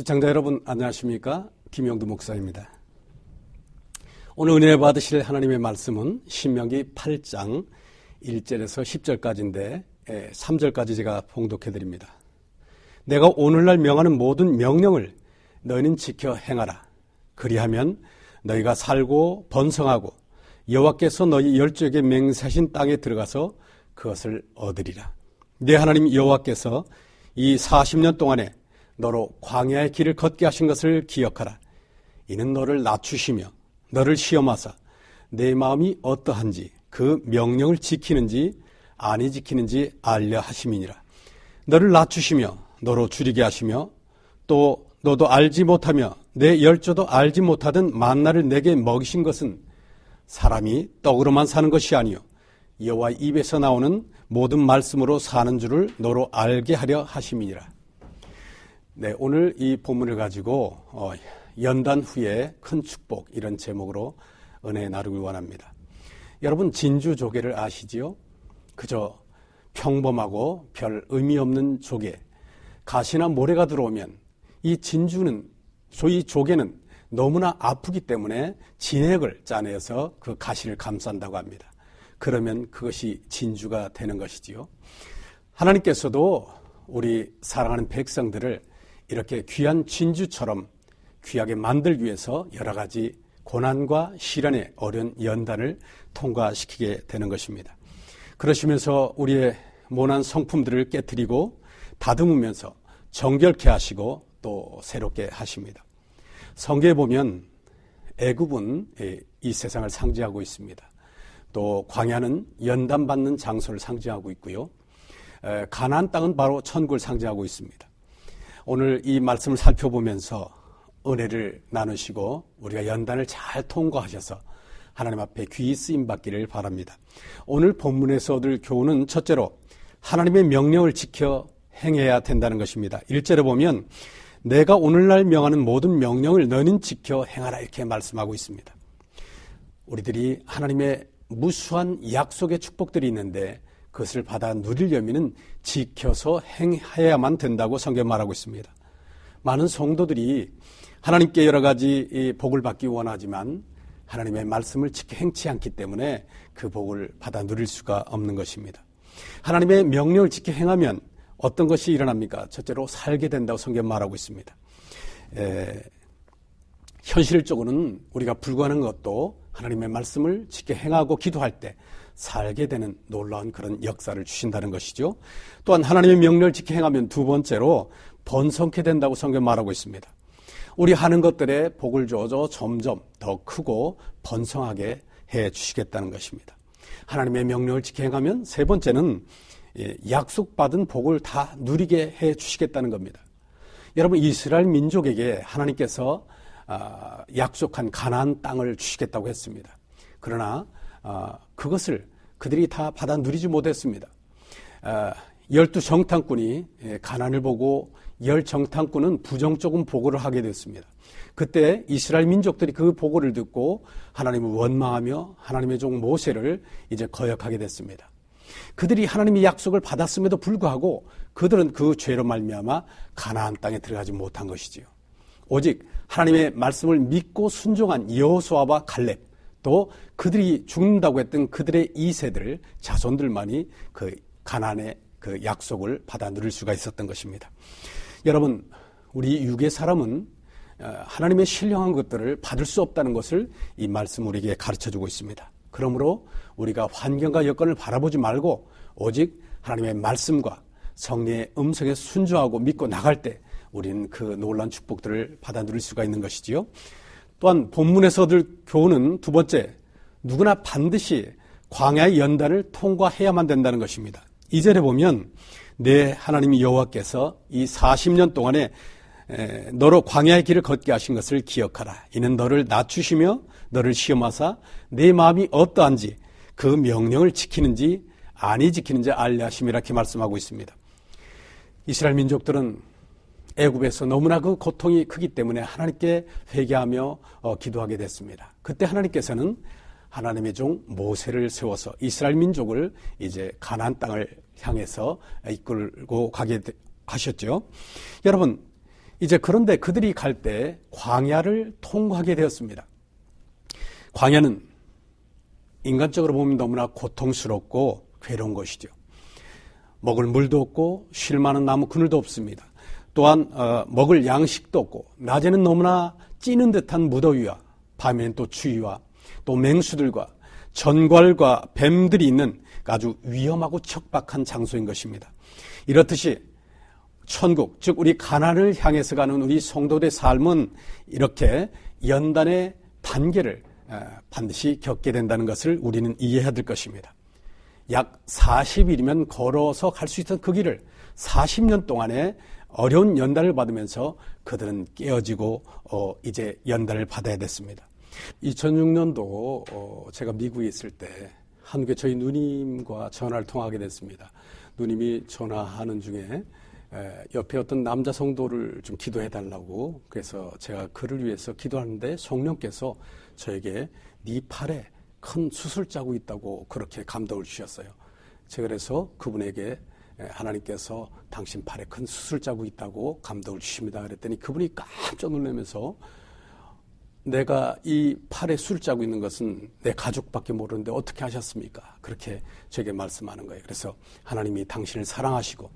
시청자 여러분 안녕하십니까? 김영두 목사입니다. 오늘 은혜 받으실 하나님의 말씀은 신명기 8장 1절에서 10절까지인데 3절까지 제가 봉독해 드립니다. 내가 오늘날 명하는 모든 명령을 너희는 지켜 행하라. 그리하면 너희가 살고 번성하고 여호와께서 너희 열조에게 맹세하신 땅에 들어가서 그것을 얻으리라. 내 하나님 여호와께서 이 40년 동안에 너로 광야의 길을 걷게 하신 것을 기억하라. 이는 너를 낮추시며 너를 시험하사 내 마음이 어떠한지 그 명령을 지키는지 아니 지키는지 알려 하심이니라. 너를 낮추시며 너로 줄이게 하시며 또 너도 알지 못하며 내 열조도 알지 못하던 만나를 내게 먹이신 것은 사람이 떡으로만 사는 것이 아니요 여호와의 입에서 나오는 모든 말씀으로 사는 줄을 너로 알게 하려 하심이니라. 네, 오늘 이 본문을 가지고 연단 후에 큰 축복 이런 제목으로 은혜 나누길 원합니다. 여러분 진주 조개를 아시지요? 그저 평범하고 별 의미 없는 조개, 가시나 모래가 들어오면 이 진주는 소위 조개는 너무나 아프기 때문에 진액을 짜내서 그 가시를 감싼다고 합니다. 그러면 그것이 진주가 되는 것이지요. 하나님께서도 우리 사랑하는 백성들을 이렇게 귀한 진주처럼 귀하게 만들기 위해서 여러 가지 고난과 시련의 어려운 연단을 통과시키게 되는 것입니다. 그러시면서 우리의 모난 성품들을 깨트리고 다듬으면서 정결케 하시고 또 새롭게 하십니다. 성경에 보면 애굽은 이 세상을 상징하고 있습니다. 또 광야는 연단받는 장소를 상징하고 있고요. 가나안 땅은 바로 천국을 상징하고 있습니다. 오늘 이 말씀을 살펴보면서 은혜를 나누시고 우리가 연단을 잘 통과하셔서 하나님 앞에 귀히 쓰임받기를 바랍니다. 오늘 본문에서 얻을 교훈은 첫째로 하나님의 명령을 지켜 행해야 된다는 것입니다. 1절에 보면 내가 오늘날 명하는 모든 명령을 너는 지켜 행하라 이렇게 말씀하고 있습니다. 우리들이 하나님의 무수한 약속의 축복들이 있는데 그것을 받아 누리려면 지켜서 행해야만 된다고 성경 말하고 있습니다. 많은 성도들이 하나님께 여러 가지 복을 받기 원하지만 하나님의 말씀을 지켜 행치 않기 때문에 그 복을 받아 누릴 수가 없는 것입니다. 하나님의 명령을 지켜 행하면 어떤 것이 일어납니까? 첫째로 살게 된다고 성경 말하고 있습니다. 현실적으로는 우리가 불구하는 것도 하나님의 말씀을 지켜 행하고 기도할 때 살게 되는 놀라운 그런 역사를 주신다는 것이죠. 또한 하나님의 명령을 지켜 행하면 두 번째로 번성케 된다고 성경 말하고 있습니다. 우리 하는 것들에 복을 줘서 점점 더 크고 번성하게 해 주시겠다는 것입니다. 하나님의 명령을 지켜 행하면 세 번째는 약속받은 복을 다 누리게 해 주시겠다는 겁니다. 여러분 이스라엘 민족에게 하나님께서 약속한 가나안 땅을 주시겠다고 했습니다. 그러나 그것을 그들이 다 받아 누리지 못했습니다. 12정탐꾼이 가나안을 보고 10정탐꾼은 부정적인 보고를 하게 됐습니다. 그때 이스라엘 민족들이 그 보고를 듣고 하나님을 원망하며 하나님의 종 모세를 이제 거역하게 됐습니다. 그들이 하나님의 약속을 받았음에도 불구하고 그들은 그 죄로 말미암아 가나안 땅에 들어가지 못한 것이지요. 오직 하나님의 말씀을 믿고 순종한 여호수아와 갈렙 또 그들이 죽는다고 했던 그들의 2세들 자손들만이 그 가나안의 그 약속을 받아 누릴 수가 있었던 것입니다. 여러분 우리 육의 사람은 하나님의 신령한 것들을 받을 수 없다는 것을 이 말씀 우리에게 가르쳐주고 있습니다. 그러므로 우리가 환경과 여건을 바라보지 말고 오직 하나님의 말씀과 성령의 음성에 순종하고 믿고 나갈 때 우리는 그 놀라운 축복들을 받아 누릴 수가 있는 것이지요. 또한 본문에서 얻을 교훈은 두 번째, 누구나 반드시 광야의 연단을 통과해야만 된다는 것입니다. 2절에 보면 내 하나님 여호와께서 이 40년 동안에 너로 광야의 길을 걷게 하신 것을 기억하라. 이는 너를 낮추시며 너를 시험하사 내 마음이 어떠한지 그 명령을 지키는지 아니 지키는지 알려 하심이라 이렇게 말씀하고 있습니다. 이스라엘 민족들은 애굽에서 너무나 그 고통이 크기 때문에 하나님께 회개하며 기도하게 됐습니다. 그때 하나님께서는 하나님의 종 모세를 세워서 이스라엘 민족을 이제 가나안 땅을 향해서 이끌고 가셨죠. 여러분 이제 그런데 그들이 갈 때 광야를 통과하게 되었습니다. 광야는 인간적으로 보면 너무나 고통스럽고 괴로운 것이죠. 먹을 물도 없고 쉴 만한 나무 그늘도 없습니다. 또한 먹을 양식도 없고 낮에는 너무나 찌는 듯한 무더위와 밤에는 또 추위와 또 맹수들과 전갈과 뱀들이 있는 아주 위험하고 척박한 장소인 것입니다. 이렇듯이 천국, 즉 우리 가나안을 향해서 가는 우리 성도들의 삶은 이렇게 연단의 단계를 반드시 겪게 된다는 것을 우리는 이해해야 될 것입니다. 약 40일이면 걸어서 갈 수 있던 그 길을 40년 동안에 어려운 연단을 받으면서 그들은 깨어지고 이제 연단을 받아야 됐습니다. 2006년도 제가 미국에 있을 때 한국에 저희 누님과 전화를 통화하게 됐습니다. 누님이 전화하는 중에 옆에 어떤 남자 성도를 좀 기도해달라고, 그래서 제가 그를 위해서 기도하는데 성령께서 저에게 네 팔에 큰 수술자국이 있다고 그렇게 감동을 주셨어요. 제가 그래서 그분에게 하나님께서 당신 팔에 큰 수술자국이 있다고 감동을 주십니다. 그랬더니 그분이 깜짝 놀라면서 내가 이 팔에 수술자국 있는 것은 내 가족밖에 모르는데 어떻게 하셨습니까? 그렇게 저에게 말씀하는 거예요. 그래서 하나님이 당신을 사랑하시고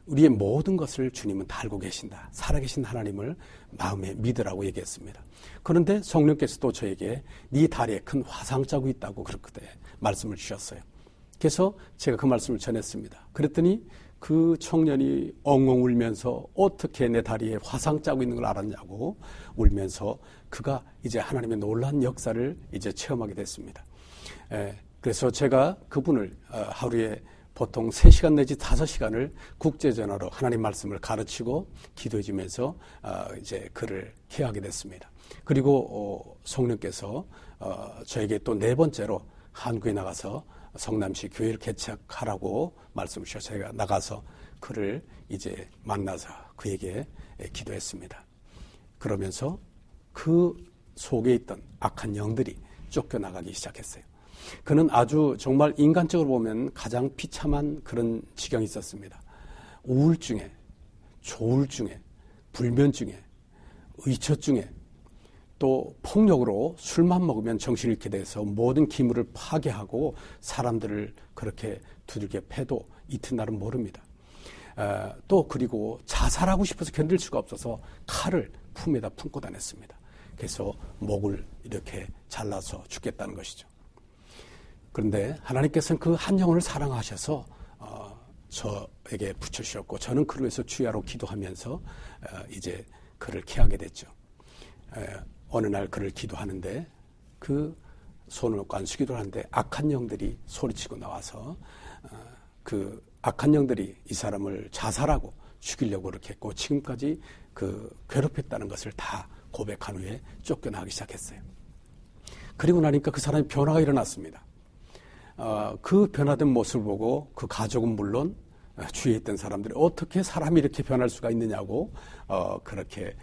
우리의 모든 것을 주님은 다 알고 계신다. 살아계신 하나님을 마음에 믿으라고 얘기했습니다. 그런데 성령께서도 저에게 네 다리에 큰 화상자국이 있다고 그렇게 말씀을 주셨어요. 그래서 제가 그 말씀을 전했습니다. 그랬더니 그 청년이 엉엉 울면서 어떻게 내 다리에 화상자국이 있는 걸 알았냐고 울면서 그가 이제 하나님의 놀라운 역사를 이제 체험하게 됐습니다. 그래서 제가 그분을 하루에 보통 3시간 내지 5시간을 국제전화로 하나님 말씀을 가르치고 기도해주면서 이제 그를 케어하게 됐습니다. 그리고 성령께서 저에게 또 4번째로 한국에 나가서 성남시 교회를 개척하라고 말씀을 주셔서 제가 나가서 그를 이제 만나서 그에게 기도했습니다. 그러면서 그 속에 있던 악한 영들이 쫓겨나가기 시작했어요. 그는 아주 정말 인간적으로 보면 가장 비참한 그런 지경이 있었습니다. 우울증에, 조울증에, 불면증에, 의처증에, 또 폭력으로 술만 먹으면 정신을 잃게 돼서 모든 기물을 파괴하고 사람들을 그렇게 두들겨 패도 이튿날은 모릅니다. 또 그리고 자살하고 싶어서 견딜 수가 없어서 칼을 품에다 품고 다녔습니다. 그래서 목을 이렇게 잘라서 죽겠다는 것이죠. 그런데 하나님께서는 그 한 영혼을 사랑하셔서 저에게 붙여주셨고 저는 그를 위해서 주야로 기도하면서 이제 그를 케어하게 됐죠. 어느 날 그를 기도하는데 그 손을 놓고 안수기도를 하는데 악한 영들이 소리치고 나와서 그 악한 영들이 이 사람을 자살하고 죽이려고 그렇게 했고 지금까지 그 괴롭혔다는 것을 다 고백한 후에 쫓겨나기 시작했어요. 그리고 나니까 그 사람이 변화가 일어났습니다. 그 변화된 모습을 보고 그 가족은 물론 주위에 있던 사람들이 어떻게 사람이 이렇게 변할 수가 있느냐고 그렇게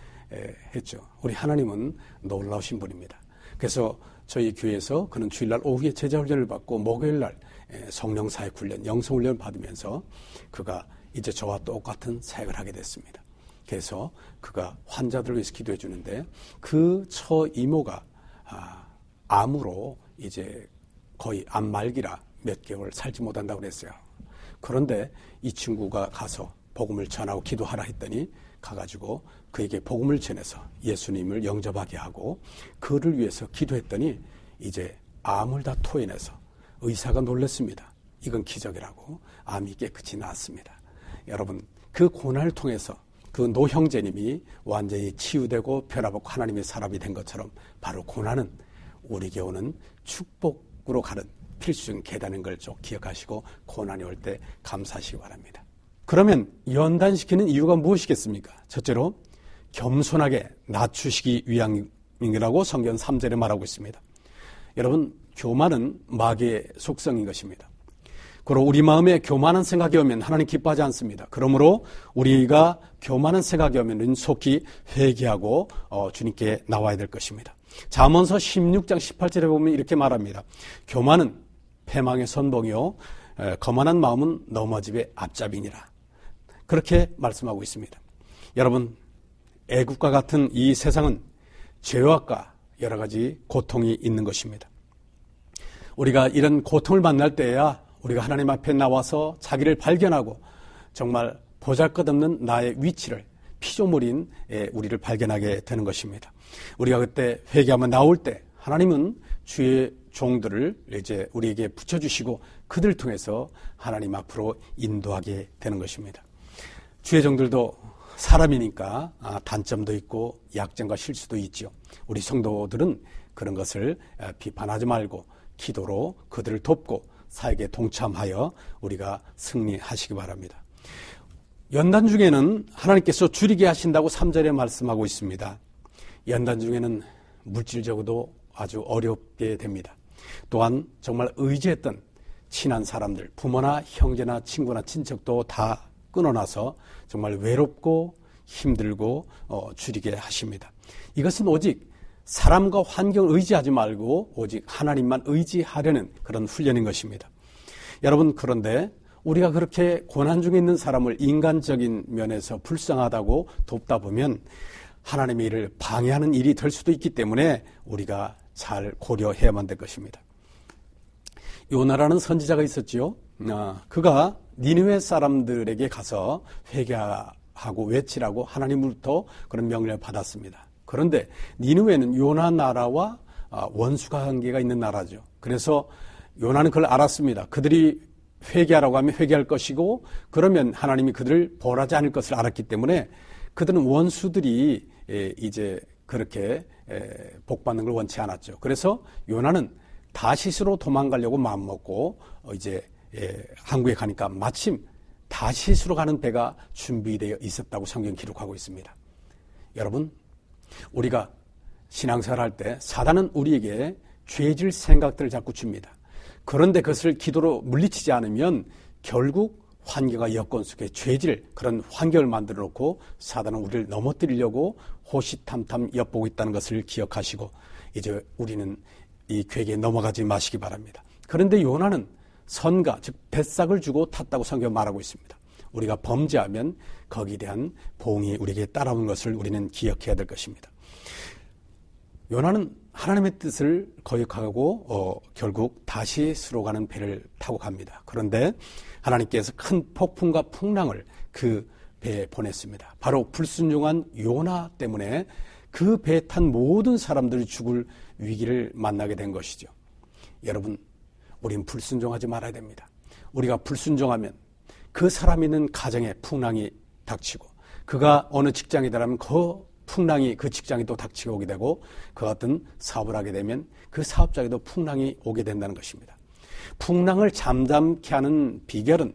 했죠. 우리 하나님은 놀라우신 분입니다. 그래서 저희 교회에서 그는 주일날 오후에 제자훈련을 받고 목요일날 성령사역훈련, 영성훈련을 받으면서 그가 이제 저와 똑같은 사역을 하게 됐습니다. 그래서 그가 환자들을 위해서 기도해 주는데 그 처이모가 암으로 이제 거의 암 말기라 몇 개월 살지 못한다고 그랬어요. 그런데 이 친구가 가서 복음을 전하고 기도하라 했더니 가가지고 그에게 복음을 전해서 예수님을 영접하게 하고 그를 위해서 기도했더니 이제 암을 다 토해내서 의사가 놀랐습니다. 이건 기적이라고 암이 깨끗이 나았습니다. 여러분 그 고난을 통해서 그 노형제님이 완전히 치유되고 변화받고 하나님의 사람이 된 것처럼 바로 고난은 우리에게 오는 축복으로 가는 필수적인 계단인 걸 좀 기억하시고 고난이 올 때 감사하시기 바랍니다. 그러면 연단시키는 이유가 무엇이겠습니까? 첫째로 겸손하게 낮추시기 위함이라고 성경 3절에 말하고 있습니다. 여러분 교만은 마귀의 속성인 것입니다. 그리고 우리 마음에 교만한 생각이 오면 하나님 기뻐하지 않습니다. 그러므로 우리가 교만한 생각이 오면 속히 회개하고 주님께 나와야 될 것입니다. 잠언서 16장 18절에 보면 이렇게 말합니다. 교만은 패망의 선봉이요 거만한 마음은 넘어짐의 앞잡이니라. 그렇게 말씀하고 있습니다. 여러분, 애국과 같은 이 세상은 죄악과 여러 가지 고통이 있는 것입니다. 우리가 이런 고통을 만날 때야 우리가 하나님 앞에 나와서 자기를 발견하고 정말 보잘것없는 나의 위치를 피조물인 우리를 발견하게 되는 것입니다. 우리가 그때 회개하며 나올 때 하나님은 주의 종들을 이제 우리에게 붙여주시고 그들을 통해서 하나님 앞으로 인도하게 되는 것입니다. 주의 종들도 사람이니까 단점도 있고 약점과 실수도 있죠. 우리 성도들은 그런 것을 비판하지 말고 기도로 그들을 돕고 사역에 동참하여 우리가 승리하시기 바랍니다. 연단 중에는 하나님께서 줄이게 하신다고 3절에 말씀하고 있습니다. 연단 중에는 물질적으로도 아주 어렵게 됩니다. 또한 정말 의지했던 친한 사람들, 부모나 형제나 친구나 친척도 다 끊어놔서 정말 외롭고 힘들고 줄이게 하십니다. 이것은 오직 사람과 환경을 의지하지 말고 오직 하나님만 의지하려는 그런 훈련인 것입니다. 여러분, 그런데 우리가 그렇게 고난 중에 있는 사람을 인간적인 면에서 불쌍하다고 돕다 보면 하나님의 일을 방해하는 일이 될 수도 있기 때문에 우리가 잘 고려해야만 될 것입니다. 요나라는 선지자가 있었지요. 그가 니느웨 사람들에게 가서 회개하고 외치라고 하나님으로부터 그런 명령을 받았습니다. 그런데 니느웨는 요나 나라와 원수가 관계가 있는 나라죠. 그래서 요나는 그걸 알았습니다. 그들이 회개하라고 하면 회개할 것이고 그러면 하나님이 그들을 벌하지 않을 것을 알았기 때문에 그들은 원수들이 이제 그렇게 복받는 걸 원치 않았죠. 그래서 요나는 다시스로 도망가려고 마음먹고 이제 항구에 가니까 마침 다시스로 가는 배가 준비되어 있었다고 성경 기록하고 있습니다. 여러분, 우리가 신앙생활 할 때 사단은 우리에게 죄질 생각들을 자꾸 줍니다. 그런데 그것을 기도로 물리치지 않으면 결국 환경과 여건 속에 죄질 그런 환경을 만들어 놓고 사단은 우리를 넘어뜨리려고 호시탐탐 엿보고 있다는 것을 기억하시고 이제 우리는 이 괴계에 넘어가지 마시기 바랍니다. 그런데 요나는 선가, 즉 뱃삭을 주고 탔다고 성경 말하고 있습니다. 우리가 범죄하면 거기에 대한 보응이 우리에게 따라오는 것을 우리는 기억해야 될 것입니다. 요나는 하나님의 뜻을 거역하고 결국 다시스로 가는 배를 타고 갑니다. 그런데 하나님께서 큰 폭풍과 풍랑을 그 배에 보냈습니다. 바로 불순종한 요나 때문에 그 배에 탄 모든 사람들이 죽을 위기를 만나게 된 것이죠. 여러분, 우린 불순종하지 말아야 됩니다. 우리가 불순종하면 그 사람이 있는 가정에 풍랑이 닥치고 그가 어느 직장이더라면 그 풍랑이 그 직장이 또 닥치고 오게 되고 그 같은 사업을 하게 되면 그 사업장에도 풍랑이 오게 된다는 것입니다. 풍랑을 잠잠케 하는 비결은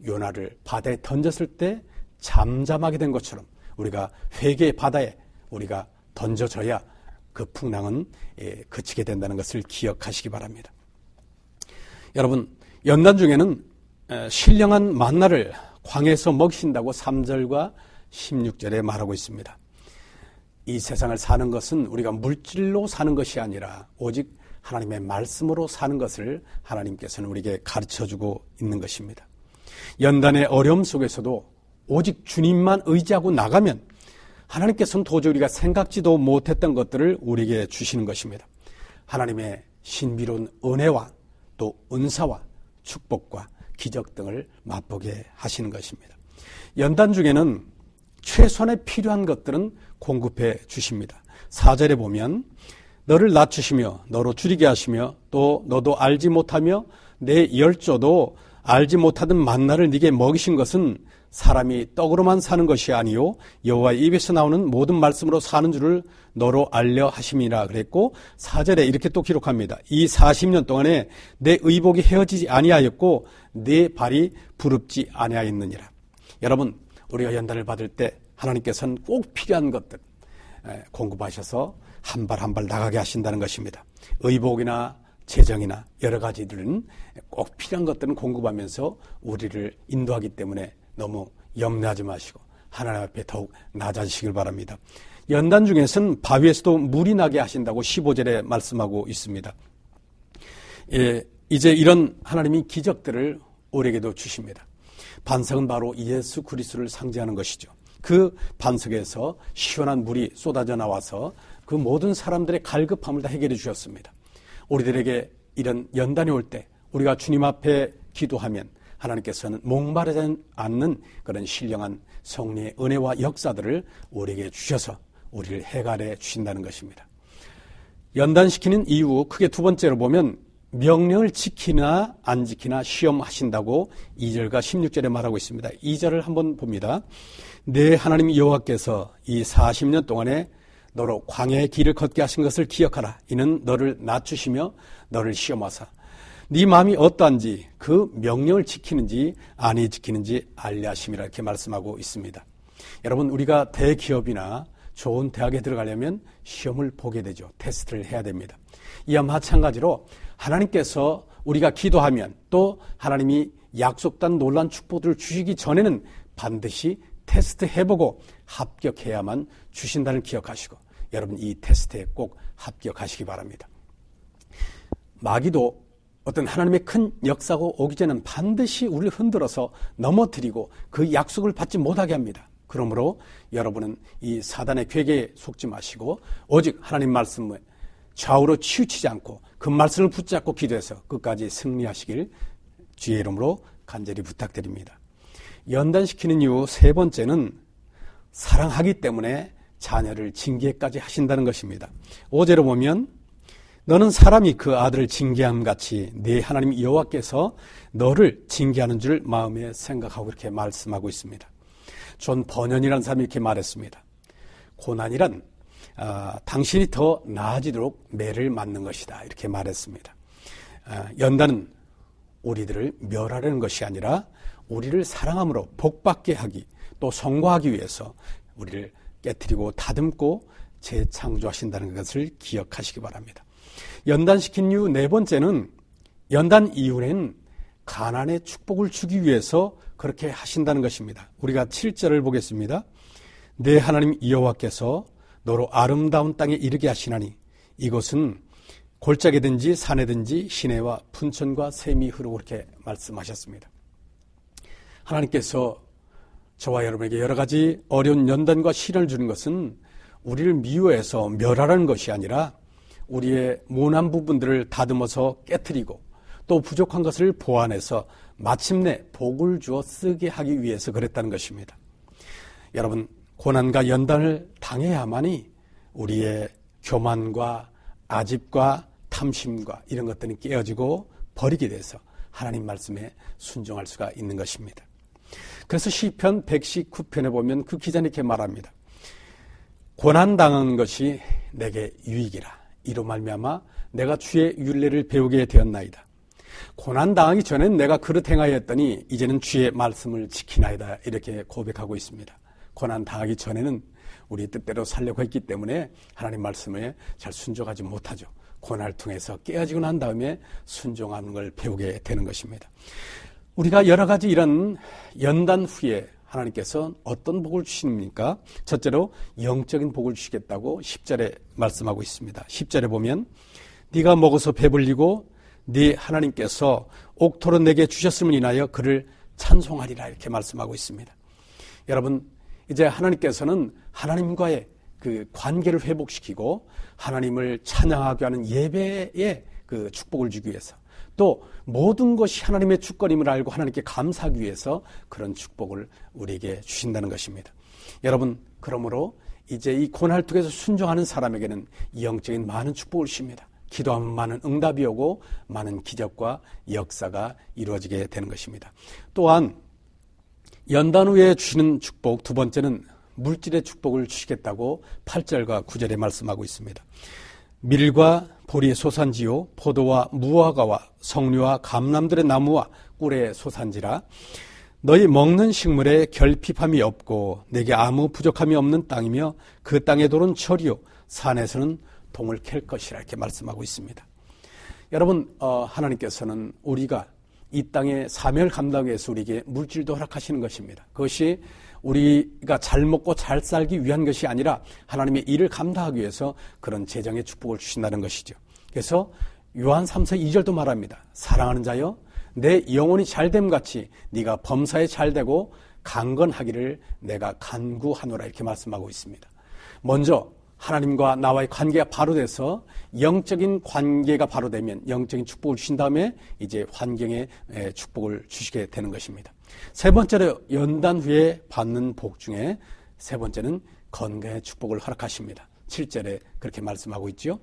요나를 바다에 던졌을 때 잠잠하게 된 것처럼 우리가 회개의 바다에 우리가 던져져야 그 풍랑은 그치게 된다는 것을 기억하시기 바랍니다. 여러분, 연단 중에는 신령한 만나를 광야에서 먹이신다고 3절과 16절에 말하고 있습니다. 이 세상을 사는 것은 우리가 물질로 사는 것이 아니라 오직 하나님의 말씀으로 사는 것을 하나님께서는 우리에게 가르쳐주고 있는 것입니다. 연단의 어려움 속에서도 오직 주님만 의지하고 나가면 하나님께서는 도저히 우리가 생각지도 못했던 것들을 우리에게 주시는 것입니다. 하나님의 신비로운 은혜와 또 은사와 축복과 기적 등을 맛보게 하시는 것입니다. 연단 중에는 최선에 필요한 것들은 공급해 주십니다. 4절에 보면 너를 낮추시며 너로 줄이게 하시며 또 너도 알지 못하며 내 열조도 알지 못하던 만나를 네게 먹이신 것은 사람이 떡으로만 사는 것이 아니요 여호와의 입에서 나오는 모든 말씀으로 사는 줄을 너로 알려 하심이라 그랬고 4절에 이렇게 또 기록합니다. 이 40년 동안에 내 의복이 헤어지지 아니하였고 내 발이 부릅지 아니하였느니라. 여러분, 우리가 연단을 받을 때 하나님께서는 꼭 필요한 것들 공급하셔서 한 발 한 발 나가게 하신다는 것입니다. 의복이나 재정이나 여러 가지들은 꼭 필요한 것들은 공급하면서 우리를 인도하기 때문에 너무 염려하지 마시고 하나님 앞에 더욱 낮아지시길 바랍니다. 연단 중에서는 바위에서도 물이 나게 하신다고 15절에 말씀하고 있습니다. 이제 이런 하나님이 기적들을 우리에게도 주십니다. 반석은 바로 예수 그리스도를 상징하는 것이죠. 그 반석에서 시원한 물이 쏟아져 나와서 그 모든 사람들의 갈급함을 다 해결해 주셨습니다. 우리들에게 이런 연단이 올 때 우리가 주님 앞에 기도하면 하나님께서는 목마르지 않는 그런 신령한 성령의 은혜와 역사들을 우리에게 주셔서 우리를 해갈해 주신다는 것입니다. 연단시키는 이유 크게 두 번째로 보면 명령을 지키나 안 지키나 시험하신다고 2절과 16절에 말하고 있습니다. 2절을 한번 봅니다. 내 하나님 여호와께서 이 40년 동안에 너로 광야의 길을 걷게 하신 것을 기억하라. 이는 너를 낮추시며 너를 시험하사 네 마음이 어떠한지 그 명령을 지키는지 아니 지키는지 알려 하심이라 이렇게 말씀하고 있습니다. 여러분, 우리가 대기업이나 좋은 대학에 들어가려면 시험을 보게 되죠. 테스트를 해야 됩니다. 이와 마찬가지로 하나님께서 우리가 기도하면 또 하나님이 약속된 놀라운 축복들을 주시기 전에는 반드시 테스트 해보고 합격해야만 주신다는 기억하시고 여러분 이 테스트에 꼭 합격하시기 바랍니다. 마귀도 어떤 하나님의 큰 역사가 오기 전에는 반드시 우리를 흔들어서 넘어뜨리고 그 약속을 받지 못하게 합니다. 그러므로 여러분은 이 사단의 괴계에 속지 마시고 오직 하나님 말씀에 좌우로 치우치지 않고 그 말씀을 붙잡고 기도해서 끝까지 승리하시길 주의 이름으로 간절히 부탁드립니다. 연단시키는 이유 세 번째는 사랑하기 때문에 자녀를 징계까지 하신다는 것입니다. 5절을 보면 너는 사람이 그 아들을 징계함 같이 네 하나님 여호와께서 너를 징계하는 줄 마음에 생각하고 이렇게 말씀하고 있습니다. 존 버년이라는 사람이 이렇게 말했습니다. 고난이란 당신이 더 나아지도록 매를 맞는 것이다 이렇게 말했습니다. 연단은 우리들을 멸하려는 것이 아니라 우리를 사랑함으로 복받게 하기 또 성공하기 위해서 우리를 깨트리고 다듬고 재창조하신다는 것을 기억하시기 바랍니다. 연단시킨 이유 네 번째는 연단 이후에는 가난의 축복을 주기 위해서 그렇게 하신다는 것입니다. 우리가 7절을 보겠습니다. 내 하나님 여호와께서 너로 아름다운 땅에 이르게 하시나니 이곳은 골짜기든지 산에든지 시내와 분천과 샘이 흐르고 그렇게 말씀하셨습니다. 하나님께서 저와 여러분에게 여러 가지 어려운 연단과 시련을 주는 것은 우리를 미워해서 멸하라는 것이 아니라 우리의 모난 부분들을 다듬어서 깨트리고 또 부족한 것을 보완해서 마침내 복을 주어 쓰게 하기 위해서 그랬다는 것입니다. 여러분, 고난과 연단을 당해야만이 우리의 교만과 아집과 탐심과 이런 것들이 깨어지고 버리게 돼서 하나님 말씀에 순종할 수가 있는 것입니다. 그래서 시편 119편에 보면 그 기자는 이렇게 말합니다. 고난당한 것이 내게 유익이라. 이로 말미암아 내가 주의 율례를 배우게 되었나이다. 고난당하기 전엔 내가 그릇 행하였더니 이제는 주의 말씀을 지키나이다. 이렇게 고백하고 있습니다. 고난당하기 전에는 우리 뜻대로 살려고 했기 때문에 하나님 말씀에 잘 순종하지 못하죠. 고난을 통해서 깨어지고 난 다음에 순종하는 걸 배우게 되는 것입니다. 우리가 여러 가지 이런 연단 후에 하나님께서 어떤 복을 주십니까? 첫째로 영적인 복을 주시겠다고 10절에 말씀하고 있습니다. 10절에 보면 네가 먹어서 배불리고 네 하나님께서 옥토로 내게 주셨음을 인하여 그를 찬송하리라 이렇게 말씀하고 있습니다. 여러분, 이제 하나님께서는 하나님과의 그 관계를 회복시키고 하나님을 찬양하게 하는 예배의 그 축복을 주기 위해서 또 모든 것이 하나님의 주권임을 알고 하나님께 감사하기 위해서 그런 축복을 우리에게 주신다는 것입니다. 여러분, 그러므로 이제 이 고난을 통해서 순종하는 사람에게는 영적인 많은 축복을 주십니다. 기도하면 많은 응답이 오고 많은 기적과 역사가 이루어지게 되는 것입니다. 또한 연단 후에 주시는 축복 두 번째는 물질의 축복을 주시겠다고 8절과 9절에 말씀하고 있습니다. 밀과 보리의 소산지요 포도와 무화과와 석류와 감람들의 나무와 꿀의 소산지라 너희 먹는 식물에 결핍함이 없고 내게 아무 부족함이 없는 땅이며 그 땅의 돌은 철이요 산에서는 동을 캘 것이라 이렇게 말씀하고 있습니다. 여러분, 하나님께서는 우리가 이 땅의 사명을 감당하기 위해서 우리에게 물질도 허락하시는 것입니다. 그것이 우리가 잘 먹고 잘 살기 위한 것이 아니라 하나님의 일을 감당하기 위해서 그런 재정의 축복을 주신다는 것이죠. 그래서 요한 3서 2절도 말합니다. 사랑하는 자여 내 영혼이 잘됨 같이 네가 범사에 잘되고 강건하기를 내가 간구하노라 이렇게 말씀하고 있습니다. 먼저 하나님과 나와의 관계가 바로 돼서 영적인 관계가 바로 되면 영적인 축복을 주신 다음에 이제 환경에 축복을 주시게 되는 것입니다. 세 번째로 연단 후에 받는 복 중에 세 번째는 건강의 축복을 허락하십니다. 7절에 그렇게 말씀하고 있죠.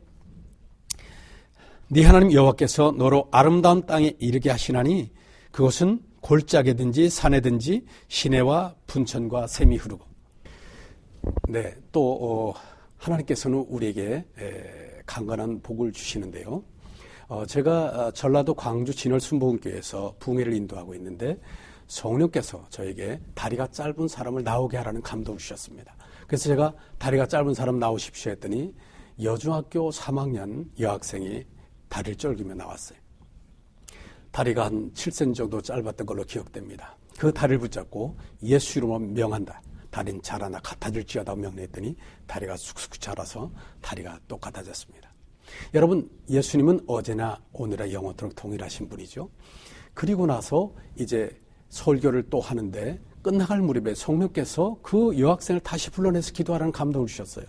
네 하나님 여호와께서 너로 아름다운 땅에 이르게 하시나니 그것은 골짜기든지 산에든지 시내와 분천과 샘이 흐르고. 네, 또 하나님께서는 우리에게 강건한 복을 주시는데요. 제가 전라도 광주 진월 순복음교회에서 부흥회를 인도하고 있는데 성령께서 저에게 다리가 짧은 사람을 나오게 하라는 감동을 주셨습니다. 그래서 제가 다리가 짧은 사람 나오십시오 했더니 여중학교 3학년 여학생이 다리를 쫄기며 나왔어요. 다리가 한 7cm 정도 짧았던 걸로 기억됩니다. 그 다리를 붙잡고 예수 이름으로 명한다. 다리는 자라나 같아질지어다 명령했더니 다리가 쑥쑥 자라서 다리가 똑같아졌습니다. 여러분, 예수님은 어제나 오늘과 영원토록 동일하신 분이죠. 그리고 나서 이제 설교를 또 하는데 끝나갈 무렵에 성령께서 그 여학생을 다시 불러내서 기도하라는 감동을 주셨어요.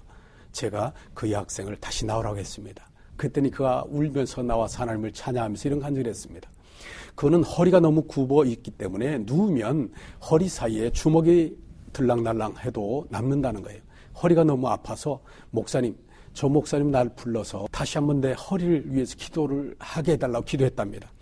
제가 그 여학생을 다시 나오라고 했습니다. 그랬더니 그가 울면서 나와서 하나님을 찬양하면서 이런 간증을 했습니다. 그는 허리가 너무 굽어 있기 때문에 누우면 허리 사이에 주먹이 들락날락 해도 남는다는 거예요. 허리가 너무 아파서 목사님, 저 목사님 날 불러서 다시 한번 내 허리를 위해서 기도를 하게 해달라고 기도했답니다.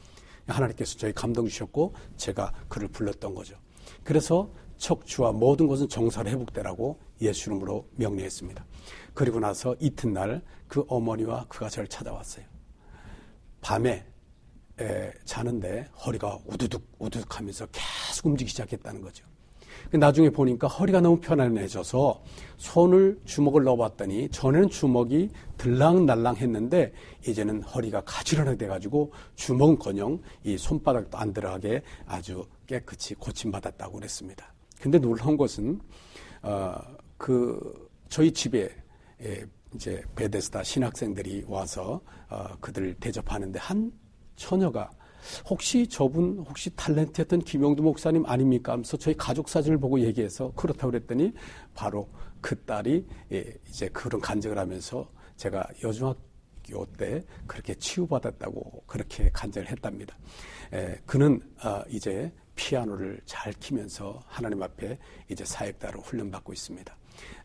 하나님께서 저희 감동 주셨고 제가 그를 불렀던 거죠. 그래서 척추와 모든 것은 정사로 회복되라고 예수 이름으로 명령했습니다. 그리고 나서 이튿날 그 어머니와 그가 저를 찾아왔어요. 밤에 자는데 허리가 우두둑 우두둑 하면서 계속 움직이기 시작했다는 거죠. 나중에 보니까 허리가 너무 편안해져서 손을 주먹을 넣어봤더니 전에는 주먹이 들랑날랑 했는데 이제는 허리가 가지런하게 돼가지고 주먹은커녕 이 손바닥도 안 들어가게 아주 깨끗이 고침받았다고 그랬습니다. 근데 놀라운 것은 저희 집에 이제 베데스다 신학생들이 와서 그들을 대접하는데 한 처녀가 혹시 저분 혹시 탤런트였던 김영두 목사님 아닙니까? 하면서 저희 가족 사진을 보고 얘기해서 그렇다고 그랬더니 바로 그 딸이 이제 그런 간증을 하면서 제가 여중학교 때 그렇게 치유받았다고 그렇게 간증을 했답니다. 그는 이제 피아노를 잘 키면서 하나님 앞에 이제 사역자로 훈련받고 있습니다.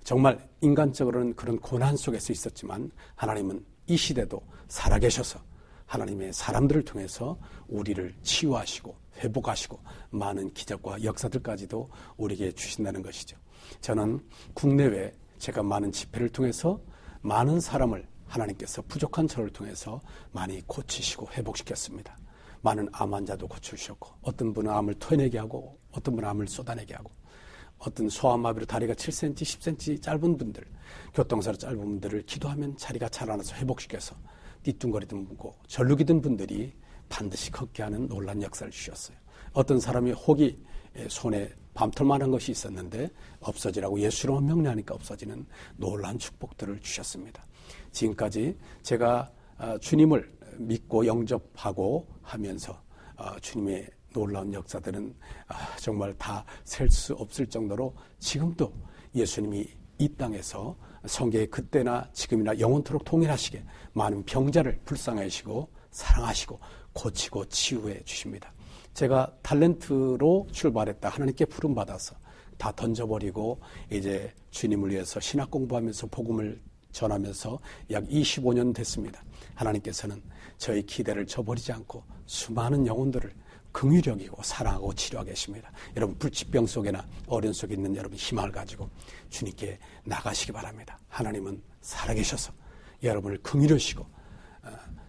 정말 인간적으로는 그런 고난 속에서 있었지만 하나님은 이 시대도 살아계셔서 하나님의 사람들을 통해서 우리를 치유하시고 회복하시고 많은 기적과 역사들까지도 우리에게 주신다는 것이죠. 저는 국내외 제가 많은 집회를 통해서 많은 사람을 하나님께서 부족한 저를 통해서 많이 고치시고 회복시켰습니다. 많은 암 환자도 고쳐주셨고 어떤 분은 암을 토해내게 하고 어떤 분은 암을 쏟아내게 하고 어떤 소아마비로 다리가 7cm, 10cm 짧은 분들, 교통사로 짧은 분들을 기도하면 자리가 자라나서 회복시켜서 띠뚱거리든 묻고 절룩이든 분들이 반드시 걷게 하는 놀란 역사를 주셨어요. 어떤 사람이 혹이 손에 밤털만한 것이 있었는데 없어지라고 예수로 명령하니까 없어지는 놀란 축복들을 주셨습니다. 지금까지 제가 주님을 믿고 영접하고 하면서 주님의 놀라운 역사들은 정말 다 셀 수 없을 정도로 지금도 예수님이 이 땅에서 성경의 그때나 지금이나 영원토록 동일하시게 많은 병자를 불쌍하시고 사랑하시고 고치고 치유해 주십니다. 제가 탤런트로 출발했다 하나님께 부름받아서 다 던져버리고 이제 주님을 위해서 신학 공부하면서 복음을 전하면서 약 25년 됐습니다. 하나님께서는 저희 기대를 저버리지 않고 수많은 영혼들을 긍휼히 여기고 사랑하고 치료하고 계십니다. 여러분 불치병 속에나 어려움 속에 있는 여러분 희망을 가지고 주님께 나가시기 바랍니다. 하나님은 살아계셔서 여러분을 긍휼히 여시고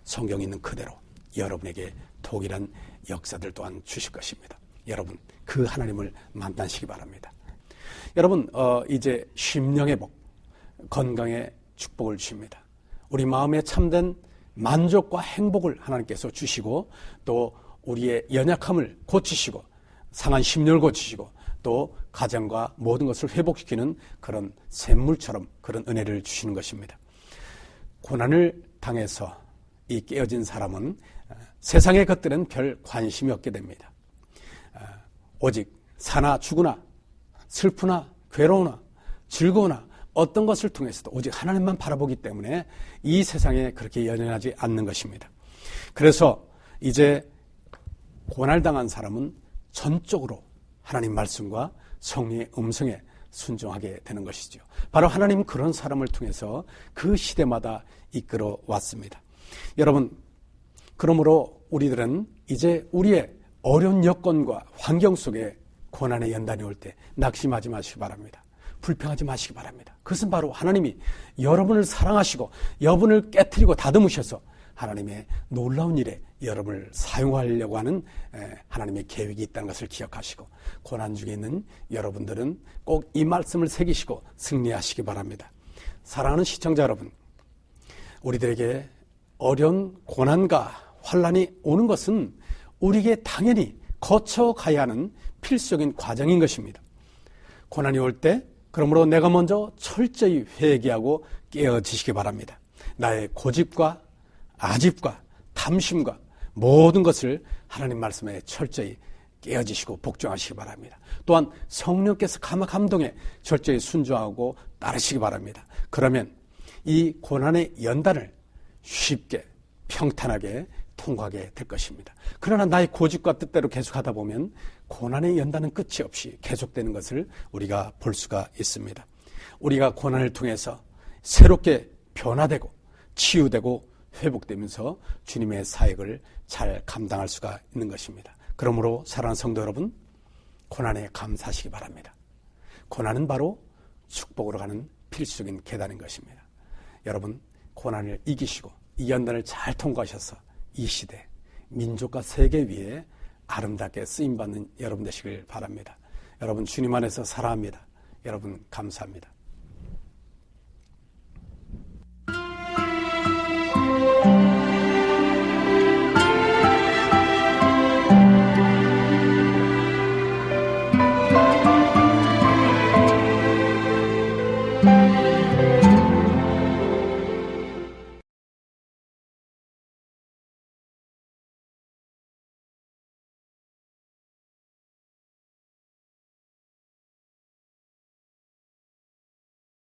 성경에 있는 그대로 여러분에게 동일한 역사들 또한 주실 것입니다. 여러분 그 하나님을 만나시기 바랍니다. 여러분 이제 심령의 복, 건강의 축복을 주십니다. 우리 마음에 참된 만족과 행복을 하나님께서 주시고 또 우리의 연약함을 고치시고 상한 심령을 고치시고 또 가정과 모든 것을 회복시키는 그런 샘물처럼 그런 은혜를 주시는 것입니다. 고난을 당해서 이 깨어진 사람은 세상의 것들은 별 관심이 없게 됩니다. 오직 사나 죽으나 슬프나 괴로우나 즐거우나 어떤 것을 통해서도 오직 하나님만 바라보기 때문에 이 세상에 그렇게 연연하지 않는 것입니다. 그래서 이제 고난당한 사람은 전적으로 하나님 말씀과 성령의 음성에 순종하게 되는 것이죠. 바로 하나님은 그런 사람을 통해서 그 시대마다 이끌어 왔습니다. 여러분, 그러므로 우리들은 이제 우리의 어려운 여건과 환경 속에 고난의 연단이 올 때 낙심하지 마시기 바랍니다. 불평하지 마시기 바랍니다. 그것은 바로 하나님이 여러분을 사랑하시고 여러분을 깨트리고 다듬으셔서 하나님의 놀라운 일에 여러분을 사용하려고 하는 하나님의 계획이 있다는 것을 기억하시고 고난 중에 있는 여러분들은 꼭 이 말씀을 새기시고 승리하시기 바랍니다. 사랑하는 시청자 여러분, 우리들에게 어려운 고난과 환난이 오는 것은 우리에게 당연히 거쳐가야 하는 필수적인 과정인 것입니다. 고난이 올 때 그러므로 내가 먼저 철저히 회개하고 깨어지시기 바랍니다. 나의 고집과 아집과 탐심과 모든 것을 하나님 말씀에 철저히 깨어지시고 복종하시기 바랍니다. 또한 성령께서 감동에 철저히 순종하고 따르시기 바랍니다. 그러면 이 고난의 연단을 쉽게 평탄하게 통과하게 될 것입니다. 그러나 나의 고집과 뜻대로 계속하다 보면 고난의 연단은 끝이 없이 계속되는 것을 우리가 볼 수가 있습니다. 우리가 고난을 통해서 새롭게 변화되고 치유되고 회복되면서 주님의 사역을 잘 감당할 수가 있는 것입니다. 그러므로 사랑하는 성도 여러분, 고난에 감사하시기 바랍니다. 고난은 바로 축복으로 가는 필수적인 계단인 것입니다. 여러분, 고난을 이기시고 이 연단을 잘 통과하셔서 이 시대, 민족과 세계 위에 아름답게 쓰임받는 여러분 되시길 바랍니다. 여러분, 주님 안에서 사랑합니다. 여러분, 감사합니다.